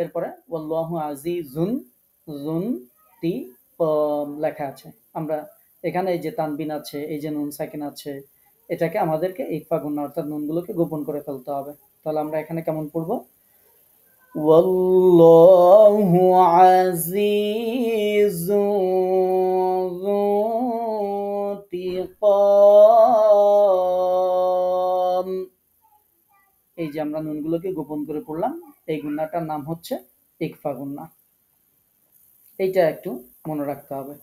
এরপরে ওয়াল্লাহু আজিজুন, জুন তি লেখা আছে। আমরা এখানে এই যে তানবিন আছে, এই যে নুন সাকিন আছে, এটাকে আমাদেরকে ইকফা গুণনা অর্থাৎ নুনগুলোকে গোপন করে ফেলতে হবে। তাহলে আমরা এখানে কেমন পড়বো? ওয়াল্লাহু আজিজুন যু ইনতিকাম। এই যে আমরা নুনগুলোকে গোপন করে পড়লাম, এই গুণনাটার নাম হচ্ছে ইকফা গুণনা। এইটা একটু মনে রাখতে হবে।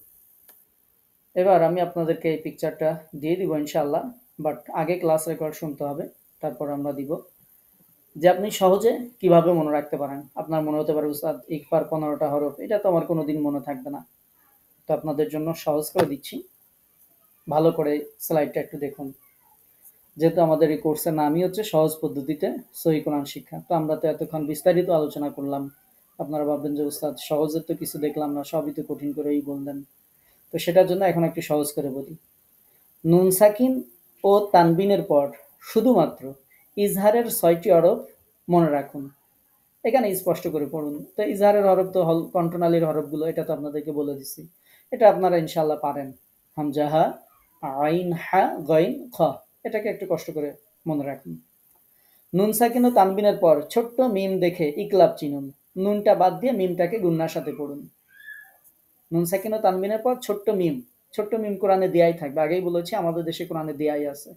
এবার আমি আপনাদেরকে এই পিকচারটা দিয়ে দিব ইনশাআল্লাহ, বাট আগে ক্লাস রেকর্ড শুনতে হবে, তারপর আমরা দিব যে আপনি সহজে কিভাবে মনে রাখতে পারেন। আপনার মনে হতে পারে উস্তাদ ইকফার 15টা হরফ, এটা তো আমার কোনোদিন মনে থাকবে না। তো আপনাদের জন্য সহজ করে দিচ্ছি, ভালো করে স্লাইডটা একটু দেখুন। যেহেতু আমাদের এই কোর্সের নামই হচ্ছে সহজ পদ্ধতিতে সহিহ কোরআন শিক্ষা, তো আমরা তো এতক্ষণ বিস্তারিত আলোচনা করলাম। আপনারা ভাববেন যে উস্তাদ সহজের তো কিছু দেখলাম না, সবই তো কঠিন করেই বললেন। তো সেটার জন্য এখন একটু সহজ করে বলি। নুন সাকিন ও তানবিনের পর শুধুমাত্র ইজহারের 6টি হরফ মনে রাখুন। এখানে স্পষ্ট করে পড়ুন। তো ইজহারের হরফ তো কন্ট্রোনালির হরফগুলো, এটা তো আপনাদেরকে বলে দিচ্ছি, এটা আপনারা ইনশাল্লাহ পারেন। হামজা হা, আইন হা, গইন খ, এটাকে একটু কষ্ট করে মনে রাখুন। নুন সাকিন ও তানবিনের পর ছোট্ট মিম দেখে ইকলাব চিনুন। নুনটা বাদ দিয়ে মিমটাকে গুন্নার সাথে পড়ুন। নুন সাকিন ও তানবিনের পর ছোট্ট মিম, ছোট্ট মিম কোরআনে দেয়াই থাকবে। আগেই বলেছি আমাদের দেশে কোরআনে দেয়াই আছে।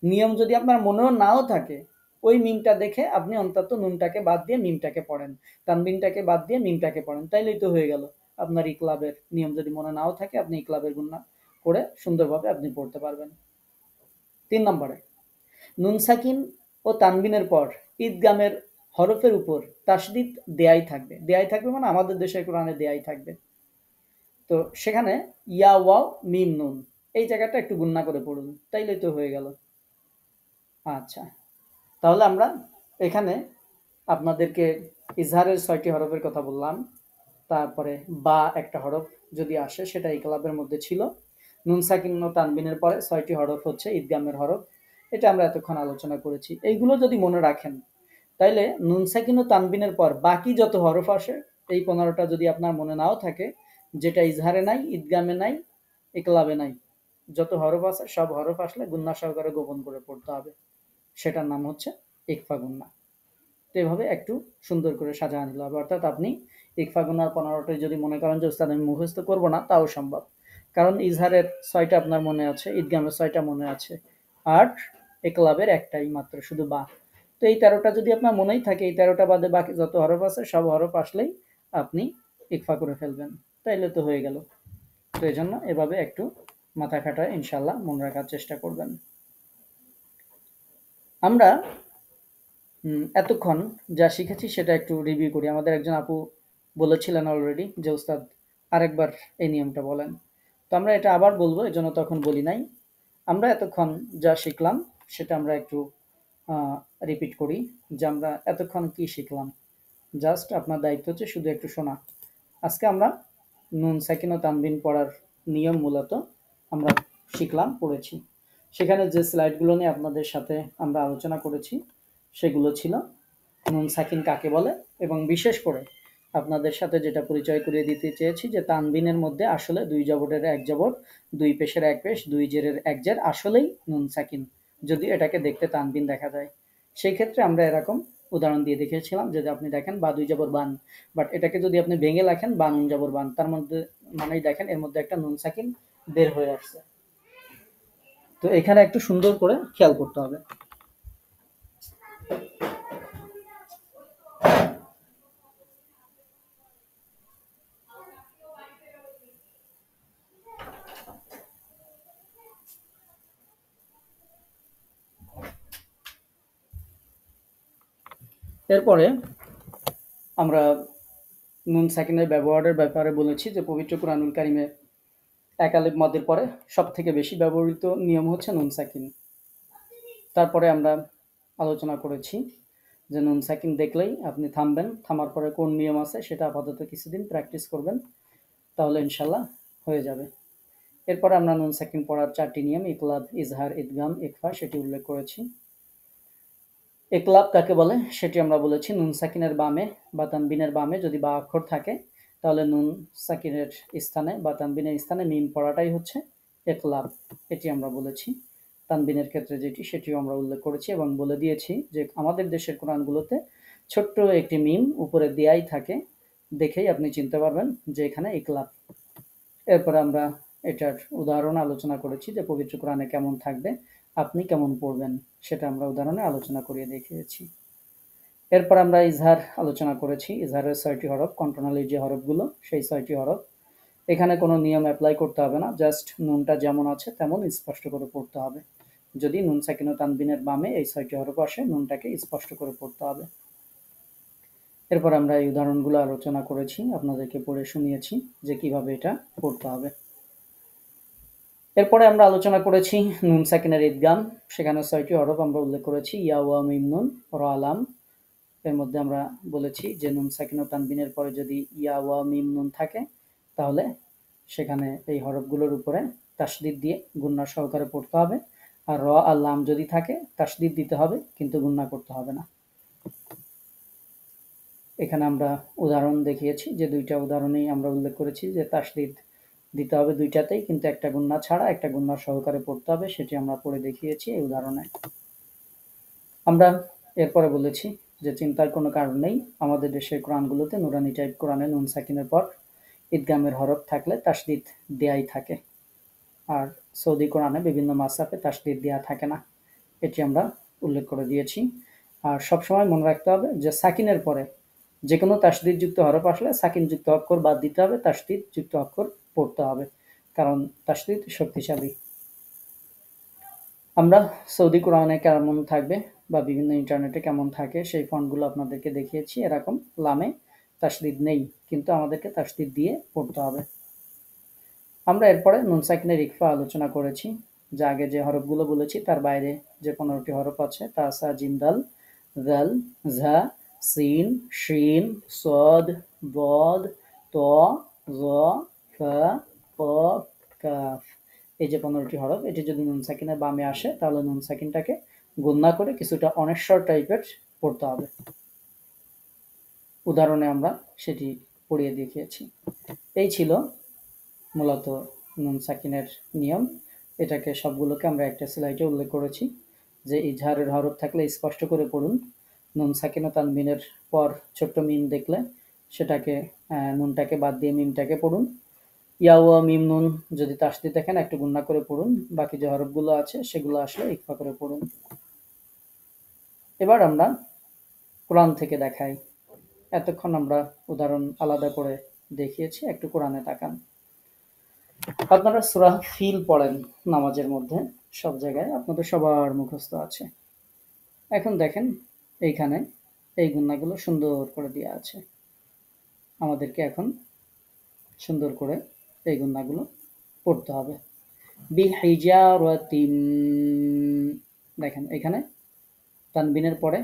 নিয়ম যদি আপনার মনেও নাও থাকে, ওই মিমটা দেখে আপনি অন্তত নুনটাকে বাদ দিয়ে মিমটাকে পড়েন, তানবিনটাকে বাদ দিয়ে মিমটাকে পড়েন, তাইলেই তো হয়ে গেল। আপনার ইকলাবের নিয়ম যদি মনে নাও থাকে, আপনি ইকলাবের গুন্না করে সুন্দরভাবে আপনি পড়তে পারবেন। 3 নম্বরে নুন সাকিন ও তানবিনের পর ঈদগামের হরফের উপর তাসদিদ দেয়াই থাকবে। দেয়াই থাকবে মানে আমাদের দেশের কোরআনে দেয়াই থাকবে। তো সেখানে ইয়া ওয়াও মিম নুন, এই জায়গাটা একটু গুণনা করে পড়ুন, তাইলে তো হয়ে গেল। আচ্ছা, তাহলে আমরা এখানে আপনাদেরকে ইজহারের 6টি হরফের কথা বললাম। তারপরে বা একটা হরফ যদি আসে সেটা ইকলাবের মধ্যে ছিল। নুন সাকিন ও তানবিনের পরে 6টি হরফ হচ্ছে ঈদগামের হরফ, এটা আমরা এতক্ষণ আলোচনা করেছি। এইগুলো যদি মনে রাখেন, তাইলে নুন সাকিন ও তানবিনের পর বাকি যত হরফ আসে, এই 15টা যদি আপনার মনে নাও থাকে, যেটা ইজহারে নাই, ঈদগামে নাই, ইকলাবে নাই, যত হরফ আছে সব হরফ আসলে গুন্না সহকারে গোপন করে পড়তে হবে। সেটার নাম হচ্ছে ইকফা গুন্না। তো এভাবে একটু সুন্দর করে সাজানো নিতে হবে। অর্থাৎ আপনি ইকফা গুনার 15টাই যদি মনে করেন যে উস্তাদ আমি মুখস্থ করবো না, তাও সম্ভব। কারণ ইজহারের 6টা আপনার মনে আছে, ঈদগামের 6টা মনে আছে, আর ইকলাবের একটাই মাত্র, শুধু বা। তো এই 13টা যদি আপনার মনেই থাকে, এই 13টা বাদে বাকি যত হরফ আছে সব হরফ আসলেই আপনি ইকফা করে ফেলবেন, তাইলে তো হয়ে গেল। তো এই জন্য এভাবে একটু মাথা খাটায় ইনশাল্লাহ মনে রাখার চেষ্টা করবেন। আমরা এতক্ষণ যা শিখেছি সেটা একটু রিভিউ করি। আমাদের একজন আপু বলেছিলেন অলরেডি যে উস্তাদ আরেকবার এই নিয়মটা বলেন। তো আমরা এটা আবার বলবো, এই জন্য তখন বলি নাই। আমরা এতক্ষণ যা শিখলাম সেটা আমরা একটু রিপিট করি, যে আমরা এতক্ষণ কি শিখলাম। জাস্ট আপনার দায়িত্ব হচ্ছে শুধু একটু শোনা। আজকে আমরা নুন সাকিন ও তানবিন পড়ার নিয়ম মূলত আমরা শিখলাম, পড়েছি। সেখানে যে স্লাইডগুলো নিয়ে আপনাদের সাথে আমরা আলোচনা করেছি সেগুলো ছিল নুন সাকিন কাকে বলে, এবং বিশেষ করে আপনাদের সাথে যেটা পরিচয় করিয়ে দিতে চেয়েছি যে তানবিনের মধ্যে আসলে 2 জবরের 1 জবর, 2 পেশের 1 পেশ, 2 জেরের 1 জের আসলেই নুন সাকিন, যদি এটাকে দেখতে তানবিন দেখা যায়। সেই ক্ষেত্রে আমরা এরকম উদাহরণ দিয়ে দেখিয়েছিলাম যে আপনি দেখেন বা দুই জবর বান, বাট এটাকে যদি আপনি ভেঙে লেখেন বা নুন জবর বান, তার মধ্যে মানেই দেখেন এর মধ্যে একটা নুন সাকিন বের হয়ে আসছে। তো এখানে একটু সুন্দর করে খেয়াল করতে হবে। এরপরে আমরা নুন সাকিনের ব্যবহারের ব্যাপারে বলেছি যে পবিত্র কুরআনুল কারিমে এক আলিফ মদের পরে সব থেকে বেশি ব্যবহৃত নিয়ম হচ্ছে নুন সাকিন। তারপরে আমরা আলোচনা করেছি যে নুন সাকিন দেখলেই আপনি থামবেন, থামার পরে কোন নিয়ম আছে সেটা আপাতত কিছুদিন প্র্যাকটিস করবেন, তাহলে ইনশাল্লাহ হয়ে যাবে। এরপরে আমরা নুন সাকিন পড়ার 4টি নিয়ম ইকলাব, ইজহার, ইদগাম, ইকফা সেটি উল্লেখ করেছি। একলাব কাকে বলে সেটি আমরা বলেছি, নুন সাকিনের বামে বা তানবিনের বামে যদি বা অক্ষর থাকে তাহলে নুন সাকিনের স্থানে বা তানবিনের স্থানে মিম পড়াটাই হচ্ছে একলাব, এটি আমরা বলেছি। তানবিনের ক্ষেত্রে যেটি সেটিও আমরা উল্লেখ করেছি এবং বলে দিয়েছি যে আমাদের দেশের কোরআনগুলোতে ছোট্ট একটি মিম উপরে দেয়াই থাকে, দেখেই আপনি চিনতে পারবেন যে এখানে একলাব। এরপরে আমরা এটার উদাহরণ আলোচনা করেছি যে পবিত্র কোরআনে কেমন থাকবে, আপনি কেমন পড়বেন সেটা আমরা উদাহরণে আলোচনা করিয়ে দেখিয়েছি। এরপর আমরা ইজহার আলোচনা করেছি। ইজহারের 6টি হরফ, কন্ট্রোনালি যে হরফগুলো সেই 6টি হরফ। এখানে কোনো নিয়ম অ্যাপ্লাই করতে হবে না, জাস্ট নুনটা যেমন আছে তেমন স্পষ্ট করে পড়তে হবে। যদি নুন সাকিন ও তানবিনের বামে এই 6টি হরফ আসে, নুনটাকে স্পষ্ট করে পড়তে হবে। এরপর আমরা এই উদাহরণগুলো আলোচনা করেছি, আপনাদেরকে পড়ে শুনিয়েছি যে কিভাবে এটা পড়তে হবে। এরপরে আমরা আলোচনা করেছি নুন সাকিনের ঈদগাম, সেখানে 6টি হরফ আমরা উল্লেখ করেছি, ইয়া, ওয়া, মিম, নুন, র, লাম। এর মধ্যে আমরা বলেছি যে নুন সাকিন ও তানবিনের পরে যদি ইয়া, ওয়া, মিম, নুন থাকে তাহলে সেখানে এই হরফগুলোর উপরে তাসদিদ দিয়ে গুন্না সহকারে পড়তে হবে, আর র আর লাম যদি থাকে তাসদিদ দিতে হবে কিন্তু গুন্না করতে হবে না। এখানে আমরা উদাহরণ দেখিয়েছি যে দুইটা উদাহরণেই আমরা উল্লেখ করেছি যে তাসদিদ দিতে হবে দুইটাতেই, কিন্তু একটা গুন্না ছাড়া একটা গুন্না সহকারে পড়তে হবে, সেটি আমরা পড়ে দেখিয়েছি এই উদাহরণে। আমরা এরপরে বলেছি যে চিন্তার কোনো কারণ নেই, আমাদের দেশের কোরআনগুলোতে নুরানি টাইপ কোরআনে নুন সাকিনের পর ঈদগামের হরফ থাকলে তাসদিদ দেয়াই থাকে, আর সৌদি কোরআনে বিভিন্ন মাসাফে তাসদিদ দেয়া থাকে না, এটি আমরা উল্লেখ করে দিয়েছি। আর সবসময় মনে রাখতে হবে যে সাকিনের পরে যে কোনো তাসদিদ যুক্ত হরফ আসলে সাকিন যুক্ত অক্ষর বাদ দিতে হবে, তাসদিদ যুক্ত অক্ষর পড়তে হবে, কারণ তাসদিদ শক্তিশালী। আমরা সৌদি কোরআনে কেমন থাকবে বা বিভিন্ন ইন্টারনেটে কেমন থাকে সেই ফন্টগুলো আপনাদেরকে দেখিয়েছি। এরকম লামে তাসদিদ নেই, কিন্তু আমাদেরকে তাসদিদ দিয়ে পড়তে হবে। আমরা এরপরে নুন সাকিনের ইকফা আলোচনা করেছি, যা আগে যে হরফগুলো বলেছি তার বাইরে যে 15টি হরফ আছে তা সা, জিম, দাল, জাল, ঝা, সিন, শিন, সদ, বদ, ত, জ, ফা, কফ, কাফ। এই যে 15টি হরফ, এটি যদি নুন সাকিনের বামে আসে তাহলে নুন সাকিনটাকে গুণনা করে কিছুটা অনেশ্বর টাইপের পড়তে হবে। উদাহরণে আমরা সেটি পড়িয়ে দেখিয়েছি। এই ছিল মূলত নুন সাকিনের নিয়ম। এটাকে সবগুলোকে আমরা একটা স্লাইডে উল্লেখ করেছি যে ইজহারের হরফ থাকলে স্পষ্ট করে পড়ুন, নুন সাকিন ও তানবিনের পর ছোট্ট মিম দেখলে সেটাকে নুনটাকে বাদ দিয়ে মিমটাকে পড়ুন, ইয়া, ওয়া, মিম, নুন যদি তাসদিদ দেখেন একটু গুণনা করে পড়ুন, বাকি যে হরফগুলো আছে সেগুলো আসলে ইকফা করে পড়ুন। এবার আমরা কোরআন থেকে দেখাই। এতক্ষণ আমরা উদাহরণ আলাদা করে দেখিয়েছি, একটু কোরআনে তাকান। আপনারা সূরা ফিল পড়েন নামাজের মধ্যে, সব জায়গায় আপনাদের সবার মুখস্থ আছে। এখন দেখেন এইখানে এই গুণনাগুলো সুন্দর করে দেওয়া আছে, আমাদেরকে এখন সুন্দর করে এই গুণনাগুলো পড়তে হবে। বিহিজারাতিন, দেখেন এখানে তানবিনের পরে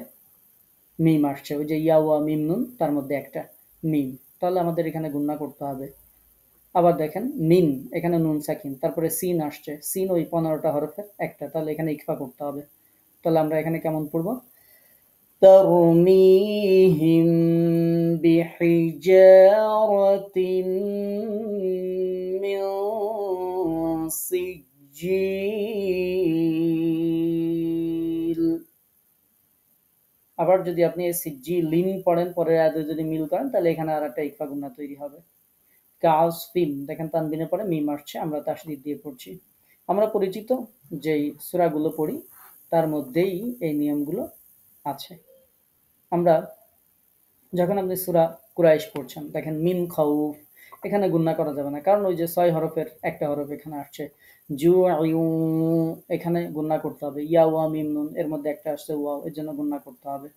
মিম আসছে, ওই যে ইয়া, ওয়া, মিম, নুন তার মধ্যে একটা মিম, তাহলে আমাদের এখানে গুণনা করতে হবে। আবার দেখেন মিন, এখানে নুন সাকিন, তারপরে সিন আসছে, সিন ওই 15টা হরফের একটা, তাহলে এখানে ইকফা করতে হবে। তাহলে আমরা এখানে কেমন পড়বো, তারমিহিম বিহিজারাতিন মিন সিজ্জিল। আবার যদি আপনি জি লিন পড়েন, পরের আয়াতে যদি মিল করেন, তাহলে এখানে আর একটা ইকফা গুন্না তৈরি হবে। কাসফিন, দেখেন তানবিনের পরে মিম আসছে, আমরা তাসদিদ দিয়ে পড়ছি। আমরা পরিচিত যেই সূরাগুলো পড়ি তার মধ্যেই এই নিয়মগুলো আছে। আমরা যখন আপনি সূরা কুরাইশ পড়ছেন, দেখেন মিন খাউফ, এখানে গুন্না করা যাবে না, কারণ ওই যে ৬ হরফের একটা হরফ এখানে আসছে। জুআইউ, এখানে গুন্না করতে হবে। ইয়া ওয়া মিম নুন, এর মধ্যে একটা আসছে ওয়াও, এর জন্য গুন্না করতে হবে।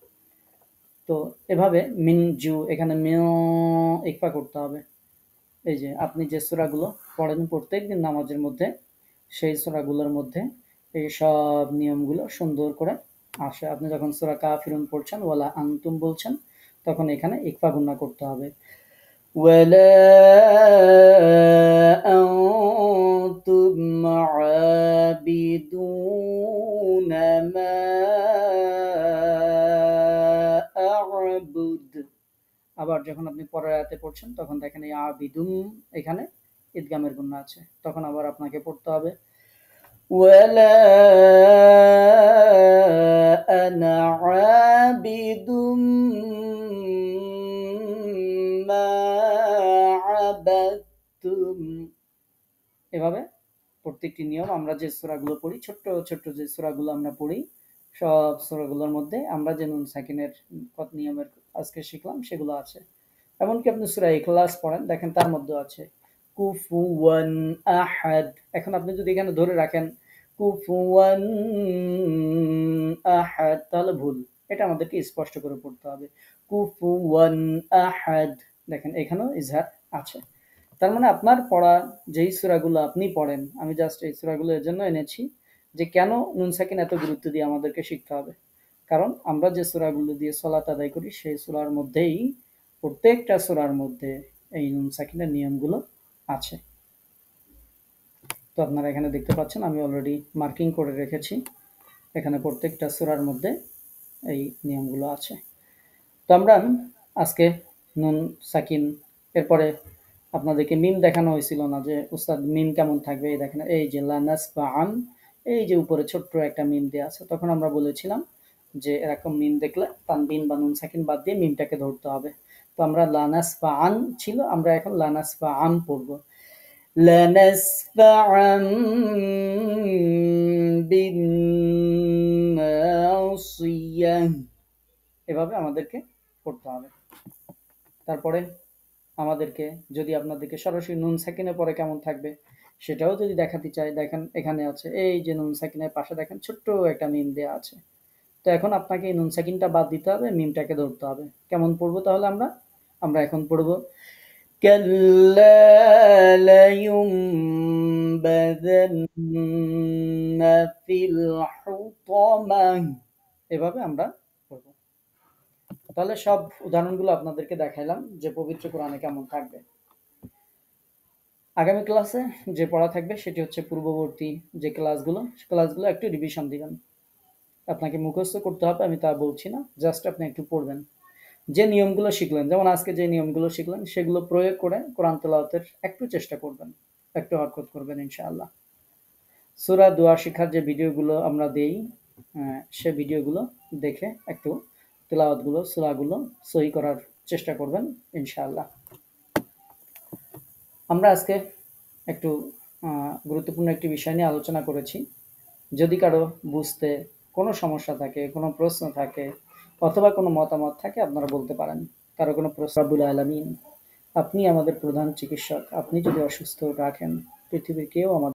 তো এভাবে মিন জু, এখানে মিন ইকফা করতে হবে। এই যে আপনি যে সূরাগুলো পড়েন প্রত্যেকদিন নামাজের মধ্যে, সেই সূরাগুলোর মধ্যে এই সব নিয়মগুলো সুন্দর করে আসে। আপনি যখন সূরা কাফিরুন পড়ছেন, ওয়ালা আনতুম বলছেন, তখন এখানে ইকফা গুন্না করতে হবে। ওয়ালা আনতুম আবিদুনা মা আ'বুদ। আবার যখন আপনি পরের আয়াতে পড়ছেন, তখন দেখেন এই আবিদুম, এখানে ইদগামের গুন্না আছে, তখন আবার আপনাকে পড়তে হবে ওয়ালা আনা আবিদুম মা আবাদতুম। এভাবে প্রত্যেকটি নিয়ম, আমরা যে সূরাগুলো পড়ি, ছোট্ট ছোট্ট যে সূরাগুলো আমরা পড়ি, সব সূরাগুলোর মধ্যে আমরা যে নুন সাকিনের কত নিয়মের আজকে শিখলাম সেগুলো আছে। এমনকি আপনি সূরা ইখলাস পড়েন, দেখেন তার মধ্যে আছে কুফুয়ান আহাদ। এখন আপনি যদি এখানে ধরে রাখেন কুফুয়ান আহাদ, তাহলে ভুল। এটা আমাদেরকে স্পষ্ট করে পড়তে হবে, কুফুয়ান আহাদ। দেখেন এখানেও ইজহার আছে। তার মানে আপনার পড়া যেই সূরাগুলো আপনি পড়েন, আমি জাস্ট এই সূরাগুলো এর জন্য এনেছি যে কেন নুন সাকিন এত গুরুত্ব দিয়ে আমাদেরকে শিখতে হবে। কারণ আমরা যে সূরাগুলো দিয়ে সালাত আদায় করি, সেই সূরার মধ্যেই, প্রত্যেকটা সূরার মধ্যে এই নুন সাকিনের নিয়মগুলো আছে। তো আপনারা এখানে দেখতে পাচ্ছেন আমি অলরেডি মার্কিং করে রেখেছি, এখানে প্রত্যেকটা সূরার মধ্যে এই নিয়মগুলো আছে। তো আমরা আজকে নুন সাকিন, এরপরে আপনাদেরকে মিম দেখানো হয়েছিল না যে উস্তাদ মিম কেমন থাকবে, এই দেখেন এই যে লানাস বা আন, এই যে উপরে ছোট্ট একটা মিম দেওয়া আছে, তখন আমরা বলেছিলাম যে এরকম মিম দেখলে তানবিন বা নুন সাকিন বাদ দিয়ে মিমটাকে ধরতে হবে। তো আমরা লানাস বা আন ছিল, আমরা এখন লানাস বা আন পড়বো। লানাস বা আন বিন নাসিয়াহ, এভাবে আমাদেরকে পড়তে হবে। তারপরে আমাদেরকে যদি আপনাদেরকে সরাসরি নুন সাকিনের পরে কেমন থাকবে সেটাও যদি দেখাতে চাই, দেখেন এখানে আছে এই যে নুন সাকিনের পাশে দেখেন ছোট্ট একটা মিম দেওয়া আছে। তো এখন আপনাকে এই নুন সাকিনটা বাদ দিতে হবে, মিমটাকে ধরতে হবে। কেমন পড়বো তাহলে আমরা? আমরা এখন পড়বো কাল্লা লায়ুনবাযান্না ফিল হুতামাহ, এভাবে আমরা পড়বো। তাহলে সব উদাহরণগুলো আপনাদেরকে দেখাইলাম যে পবিত্র কোরআনে কেমন থাকবে। আগামী ক্লাসে যে পড়া থাকবে সেটি হচ্ছে পূর্ববর্তী যে ক্লাসগুলো একটু রিভিশন দিবেন। আপনাকে মুখস্থ করতে হবে আমি তা বলছি না, জাস্ট আপনি একটু পড়বেন। যে নিয়মগুলো শিখলেন, যেমন আজকে যে নিয়মগুলো শিখলেন, সেগুলো প্রয়োগ করে কোরআন তেলাওয়াতের একটু চেষ্টা করবেন, একটু হরকত করবেন ইনশাআল্লাহ। সূরা দোয়া শিখার যে ভিডিওগুলো আমরা দেই, সে ভিডিওগুলো দেখে একটু তেলাওয়াতগুলো, সূরাগুলো সহি করার চেষ্টা করবেন ইনশাআল্লাহ। আমরা আজকে একটু গুরুত্বপূর্ণ একটি বিষয় নিয়ে আলোচনা করেছি। যদি কারো বুঝতে কোনো সমস্যা থাকে, কোনো প্রশ্ন থাকে, অথবা কোনো মতামত থাকে, আপনারা বলতে পারেন। কারো কোনো প্রশ্ন, রব্বুল আলামিন, আপনি আমাদের প্রধান চিকিৎসক, আপনি যদি অসুস্থ রাখেন, পৃথিবীর কেউ আমাদের